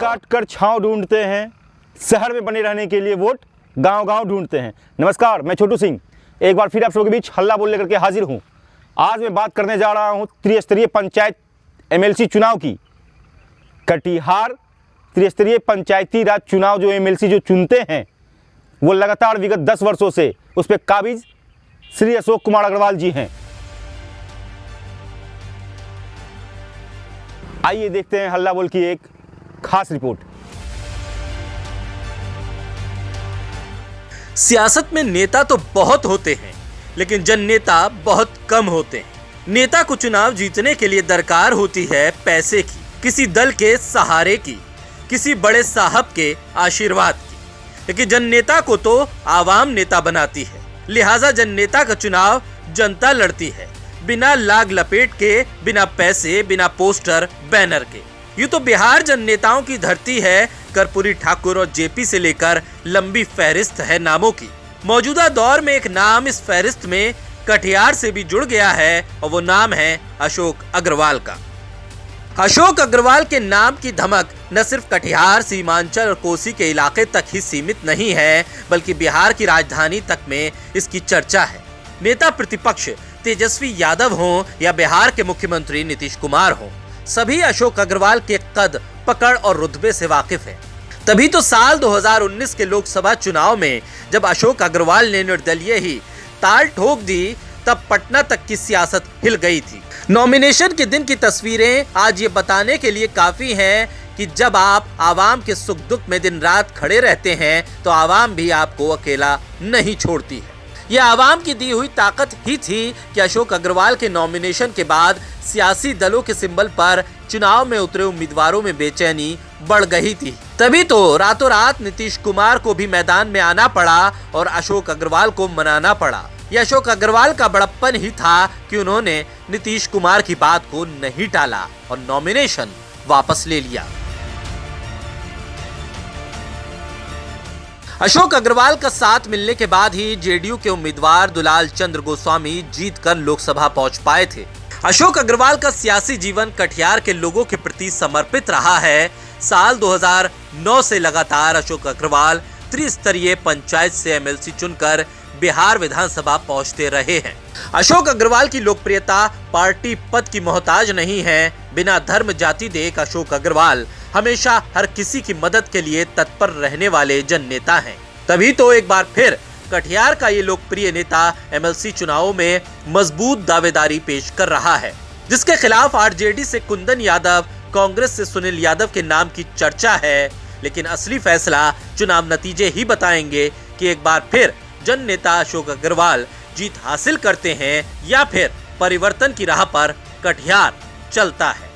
काट कर छांव ढूंढते हैं, शहर में बने रहने के लिए वोट गांव-गांव ढूंढते हैं। नमस्कार, मैं छोटू सिंह एक बार फिर आप सबके बीच हल्ला बोल लेकर के हाजिर हूं। आज मैं बात करने जा रहा हूं त्रिस्तरीय पंचायत एमएलसी चुनाव की। कटिहार त्रिस्तरीय पंचायती राज चुनाव जो एमएलसी जो चुनते हैं वो लगातार विगत 10 वर्षों से उस पर काबिज श्री अशोक कुमार अग्रवाल जी हैं। आइए देखते हैं हल्ला बोल की एक खास रिपोर्ट। सियासत में नेता तो बहुत होते हैं, लेकिन जन नेता बहुत कम होते हैं। नेता को चुनाव जीतने के लिए दरकार होती है पैसे की, किसी दल के सहारे की, किसी बड़े साहब के आशीर्वाद की, लेकिन जन नेता को तो आवाम नेता बनाती है। लिहाजा जन नेता का चुनाव जनता लड़ती है, बिना लाग लपेट के, बिना पैसे, बिना पोस्टर बैनर के। यूं तो बिहार जन नेताओं की धरती है। कर्पूरी ठाकुर और जेपी से लेकर लंबी फहरिस्त है नामों की। मौजूदा दौर में एक नाम इस फहरिस्त में कटिहार से भी जुड़ गया है और वो नाम है अशोक अग्रवाल का। अशोक अग्रवाल के नाम की धमक न सिर्फ कटिहार, सीमांचल और कोसी के इलाके तक ही सीमित नहीं है, बल्कि बिहार की राजधानी तक में इसकी चर्चा है। नेता प्रतिपक्ष तेजस्वी यादव हों या बिहार के मुख्यमंत्री नीतीश कुमार हों, सभी अशोक अग्रवाल के कद, पकड़ और रुतबे से वाकिफ हैं। तभी तो साल 2019 के लोकसभा चुनाव में जब अशोक अग्रवाल ने निर्दलीय ही ताल ठोक दी, तब पटना तक की सियासत हिल गई थी। नॉमिनेशन के दिन की तस्वीरें आज ये बताने के लिए काफी हैं कि जब आप आवाम के सुख दुख में दिन रात खड़े रहते हैं तो आवाम भी आपको अकेला नहीं छोड़ती है। यह आवाम की दी हुई ताकत ही थी कि अशोक अग्रवाल के नॉमिनेशन के बाद सियासी दलों के सिंबल पर चुनाव में उतरे उम्मीदवारों में बेचैनी बढ़ गई थी। तभी तो रातों रात नीतीश कुमार को भी मैदान में आना पड़ा और अशोक अग्रवाल को मनाना पड़ा। यह अशोक अग्रवाल का बड़प्पन ही था कि उन्होंने नीतीश कुमार की बात को नहीं टाला और नॉमिनेशन वापस ले लिया। अशोक अग्रवाल का साथ मिलने के बाद ही जेडीयू के उम्मीदवार दुलाल चंद्र गोस्वामी जीतकर लोकसभा पहुंच पाए थे। अशोक अग्रवाल का सियासी जीवन कटिहार के लोगों के प्रति समर्पित रहा है। साल 2009 से लगातार अशोक अग्रवाल त्रिस्तरीय पंचायत से एमएलसी चुनकर बिहार विधानसभा पहुंचते रहे हैं। अशोक अग्रवाल की लोकप्रियता पार्टी पद की मोहताज नहीं है। बिना धर्म जाति देख अशोक अग्रवाल हमेशा हर किसी की मदद के लिए तत्पर रहने वाले जन नेता हैं। तभी तो एक बार फिर कटिहार का ये लोकप्रिय नेता एमएलसी चुनावों में मजबूत दावेदारी पेश कर रहा है, जिसके खिलाफ आरजेडी से कुंदन यादव, कांग्रेस से सुनील यादव के नाम की चर्चा है। लेकिन असली फैसला चुनाव नतीजे ही बताएंगे कि एक बार फिर जन नेता अशोक अग्रवाल जीत हासिल करते हैं या फिर परिवर्तन की राह पर कटिहार चलता है।